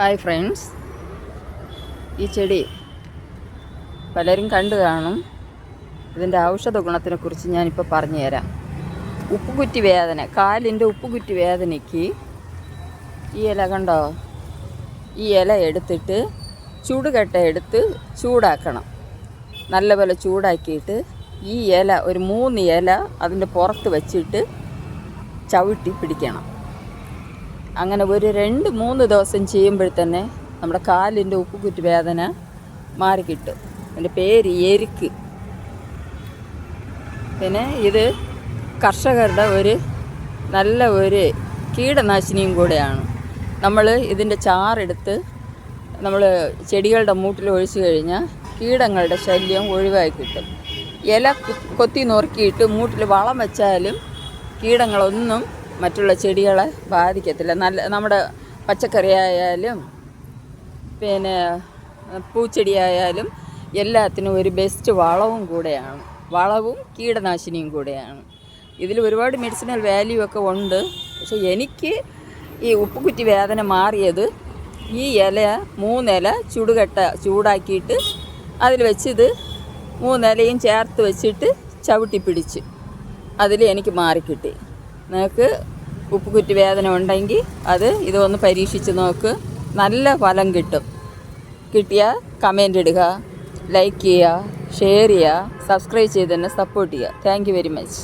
Hi friends, ഈ ചെടി പലരും കണ്ടു കാണും. ഇതിൻ്റെ ഔഷധ ഗുണത്തിനെക്കുറിച്ച് ഞാനിപ്പോൾ പറഞ്ഞു തരാം. ഉപ്പുകുറ്റി വേദന, കാലിൻ്റെ ഉപ്പുകുറ്റി വേദനയ്ക്ക് ഈ ഇല കണ്ടോ, ഈ ഇല എടുത്തിട്ട് ചൂടുകട്ട എടുത്ത് ചൂടാക്കണം. നല്ലപോലെ ചൂടാക്കിയിട്ട് ഈ ഇല ഒരു 3 ഇല അതിൻ്റെ പുറത്ത് വെച്ചിട്ട് ചവിട്ടി പിടിക്കണം. അങ്ങനെ ഒരു 2-3 ദിവസം ചെയ്യുമ്പോഴത്തന്നെ നമ്മുടെ കാലിൻ്റെ ഉപ്പുകുറ്റി വേദന മാറിക്കിട്ടും. എൻ്റെ പേര് എരിക്ക്. പിന്നെ ഇത് കർഷകരുടെ നല്ല ഒരു കീടനാശിനിയും കൂടെയാണ്. നമ്മൾ ഇതിൻ്റെ ചാറെടുത്ത് നമ്മൾ ചെടികളുടെ മൂട്ടിൽ ഒഴിച്ചു കഴിഞ്ഞാൽ കീടങ്ങളുടെ ശല്യം ഒഴിവാക്കി കിട്ടും. ഇല കൊത്തി നുറുക്കിയിട്ട് മൂട്ടിൽ വളം വെച്ചാലും കീടങ്ങളൊന്നും മറ്റുള്ള ചെടികളെ ബാധിക്കത്തില്ല. നമ്മുടെ പച്ചക്കറി ആയാലും പിന്നെ പൂച്ചെടിയായാലും എല്ലാത്തിനും ഒരു ബെസ്റ്റ് വളവും കൂടെയാണ്. വളവും കീടനാശിനിയും കൂടെയാണ്. ഇതിൽ ഒരുപാട് മെഡിസിനൽ വാല്യൂ ഒക്കെ ഉണ്ട്. പക്ഷേ എനിക്ക് ഈ ഉപ്പുകുറ്റി വേദന മാറിയത് ഈ ഇല 3 ഇല ചൂടാക്കിയിട്ട് അതിൽ വെച്ച് ഇത് 3 ഇലയും ചേർത്ത് വെച്ചിട്ട് ചവിട്ടി പിടിച്ച് അതിൽ എനിക്ക് മാറിക്കിട്ടി. നിങ്ങൾക്ക് ഉപ്പുകുറ്റി വേദന ഉണ്ടെങ്കിൽ ഇതൊന്ന് പരീക്ഷിച്ച് നോക്ക്. നല്ല ഫലം കിട്ടും. കിട്ടിയാൽ കമൻ്റ് ഇടുക, ലൈക്ക് ചെയ്യുക, ഷെയർ ചെയ്യുക, സബ്സ്ക്രൈബ് ചെയ്ത് തന്നെ സപ്പോർട്ട് ചെയ്യുക. Thank you very much.